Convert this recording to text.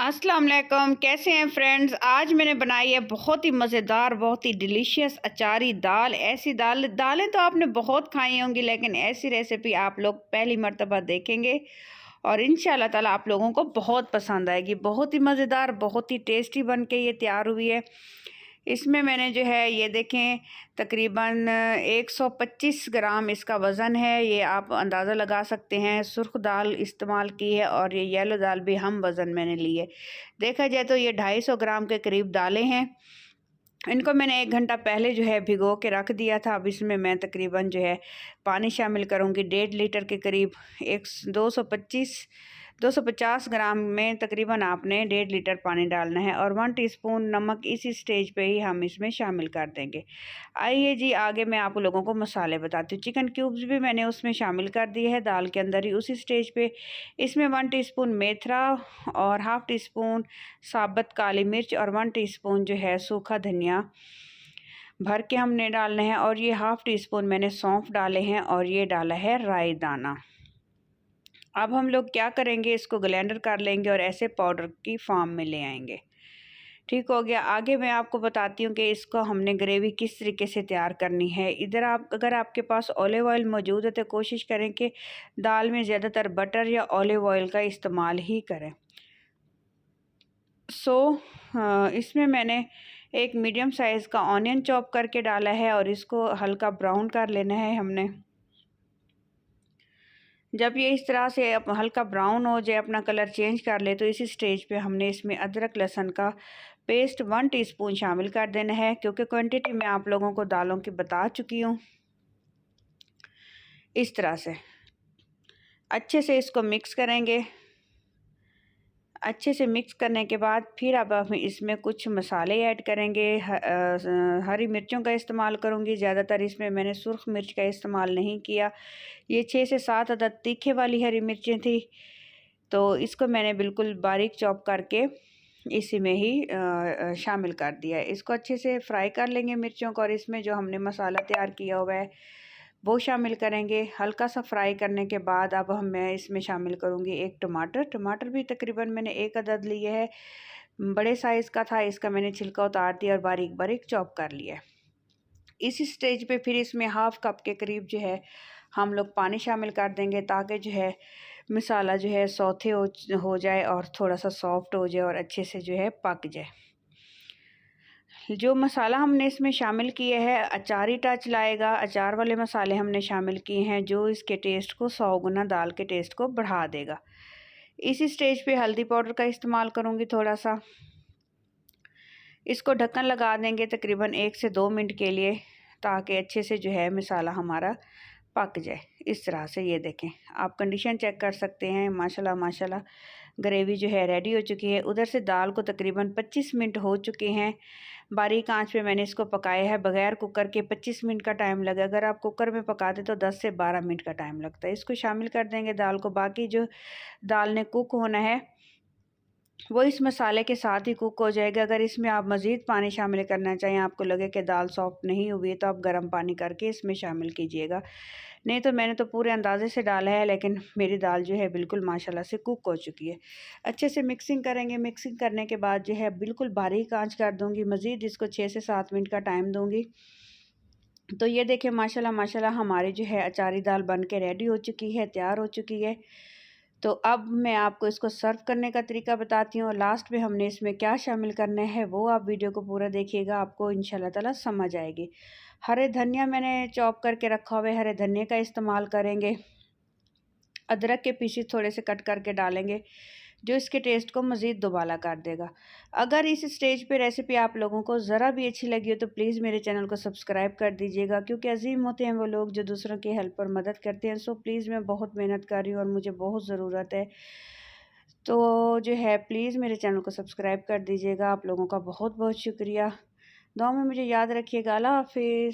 अस्सलाम वालेकुम, कैसे हैं फ्रेंड्स। आज मैंने बनाई है बहुत ही मज़ेदार, बहुत ही डिलीशियस अचारी दाल। ऐसी दालें तो आपने बहुत खाई होंगी, लेकिन ऐसी रेसिपी आप लोग पहली मर्तबा देखेंगे और इंशाल्लाह ताला आप लोगों को बहुत पसंद आएगी। बहुत ही मज़ेदार, बहुत ही टेस्टी बन के ये तैयार हुई है। इसमें मैंने जो है ये देखें तकरीबन 125 ग्राम इसका वज़न है। ये आप अंदाज़ा लगा सकते हैं। सुर्ख दाल इस्तेमाल की है और ये येलो दाल भी हम वज़न मैंने ली है। देखा जाए तो ये 250 ग्राम के करीब दालें हैं। इनको मैंने 1 घंटा पहले जो है भिगो के रख दिया था। अब इसमें मैं तकरीबन जो है पानी शामिल करूँगी 1.5 लीटर के करीब। एक 250 ग्राम में तकरीबन आपने 1.5 लीटर पानी डालना है और 1 टीस्पून नमक इसी स्टेज पे ही हम इसमें शामिल कर देंगे। आइए जी, आगे मैं आप लोगों को मसाले बताती हूँ। चिकन क्यूब्स भी मैंने उसमें शामिल कर दिए हैं दाल के अंदर ही उसी स्टेज पे। इसमें 1 टीस्पून मेथरा और हाफ़ टीस्पून साबुत काली मिर्च और 1 टीस्पून जो है सूखा धनिया भर के हमने डालने हैं और ये हाफ़ टीस्पून मैंने सौंफ डाले हैं और ये डाला है राई दाना। अब हम लोग क्या करेंगे, इसको ग्राइंडर कर लेंगे और ऐसे पाउडर की फॉर्म में ले आएंगे। ठीक हो गया। आगे मैं आपको बताती हूँ कि इसको हमने ग्रेवी किस तरीके से तैयार करनी है। इधर आप अगर आपके पास ऑलिव ऑयल मौजूद है तो कोशिश करें कि दाल में ज़्यादातर बटर या ऑलिव ऑयल का इस्तेमाल ही करें। इसमें मैंने एक मीडियम साइज़ का ऑनियन चॉप करके डाला है और इसको हल्का ब्राउन कर लेना है हमने। जब ये इस तरह से हल्का ब्राउन हो जाए, अपना कलर चेंज कर ले, तो इसी स्टेज पे हमने इसमें अदरक लहसुन का पेस्ट 1 टीस्पून शामिल कर देना है, क्योंकि क्वांटिटी मैं आप लोगों को दालों की बता चुकी हूँ। इस तरह से अच्छे से इसको मिक्स करेंगे। अच्छे से मिक्स करने के बाद फिर अब हम इसमें कुछ मसाले ऐड करेंगे। हरी मिर्चों का इस्तेमाल करूँगी। ज़्यादातर इसमें मैंने सुर्ख मिर्च का इस्तेमाल नहीं किया। ये 6 से 7 अदद तीखे वाली हरी मिर्चें थी, तो इसको मैंने बिल्कुल बारीक चॉप करके इसी में ही शामिल कर दिया है। इसको अच्छे से फ्राई कर लेंगे मिर्चों को और इसमें जो हमने मसाला तैयार किया हुआ है वो शामिल करेंगे। हल्का सा फ्राई करने के बाद अब मैं इसमें शामिल करूँगी एक टमाटर भी तकरीबन मैंने 1 अदद लिए है। बड़े साइज़ का था, इसका मैंने छिलका उतार दिया और बारीक बारीक चॉप कर लिया। इसी स्टेज पे फिर इसमें हाफ़ कप के करीब जो है हम लोग पानी शामिल कर देंगे, ताकि जो है मसाला जो है सौथे हो जाए और थोड़ा सा सॉफ्ट हो जाए और अच्छे से जो है पक जाए। जो मसाला हमने इसमें शामिल किए हैं अचारी टच लाएगा। अचार वाले मसाले हमने शामिल किए हैं जो इसके टेस्ट को 100 गुना दाल के टेस्ट को बढ़ा देगा। इसी स्टेज पे हल्दी पाउडर का इस्तेमाल करूँगी थोड़ा सा। इसको ढक्कन लगा देंगे तकरीबन 1 से 2 मिनट के लिए, ताकि अच्छे से जो है मसाला हमारा पक जाए। इस तरह से ये देखें, आप कंडीशन चेक कर सकते हैं। माशाल्लाह माशाल्लाह ग्रेवी जो है रेडी हो चुकी है। उधर से दाल को तकरीबन 25 मिनट हो चुके हैं। बारीक आंच पे मैंने इसको पकाया है बगैर कुकर के। 25 मिनट का टाइम लगा। अगर आप कुकर में पकाते तो 10 से 12 मिनट का टाइम लगता है। इसको शामिल कर देंगे दाल को। बाकी जो दाल ने कुक होना है वो इस मसाले के साथ ही कुक हो जाएगा। अगर इसमें आप मज़ीद पानी शामिल करना चाहें, आपको लगे कि दाल सॉफ्ट नहीं हुई है, तो आप गर्म पानी करके इसमें शामिल कीजिएगा। नहीं तो मैंने तो पूरे अंदाज़े से डाला है, लेकिन मेरी दाल जो है बिल्कुल माशाल्लाह से कुक हो चुकी है। अच्छे से मिक्सिंग करेंगे। मिक्सिंग करने के बाद जो है बिल्कुल बारीक आंच कर दूँगी। मज़ीद इसको 6 से 7 मिनट का टाइम दूँगी। तो ये देखें माशाल्लाह माशाल्लाह हमारी जो है अचारी दाल बन के रेडी हो चुकी है, तैयार हो चुकी है। तो अब मैं आपको इसको सर्व करने का तरीका बताती हूँ। लास्ट में हमने इसमें क्या शामिल करना है वो आप वीडियो को पूरा देखिएगा, आपको इंशाल्लाह ताला समझ आएगी। हरे धनिया मैंने चॉप करके रखा हुआ है, हरे धनिया का इस्तेमाल करेंगे। अदरक के पीसेस थोड़े से कट करके डालेंगे, जो इसके टेस्ट को मज़ीद दुबाला कर देगा। अगर इस स्टेज पे रेसिपी आप लोगों को ज़रा भी अच्छी लगी हो तो प्लीज़ मेरे चैनल को सब्सक्राइब कर दीजिएगा, क्योंकि अजीम होते हैं वो लोग जो दूसरों की हेल्प और मदद करते हैं। सो प्लीज़, मैं बहुत मेहनत कर रही हूँ और मुझे बहुत ज़रूरत है, तो जो है प्लीज़ मेरे चैनल को सब्सक्राइब कर दीजिएगा। आप लोगों का बहुत बहुत शुक्रिया। दुआ में मुझे याद रखिएगा। अल्लाह हाफ़िज़।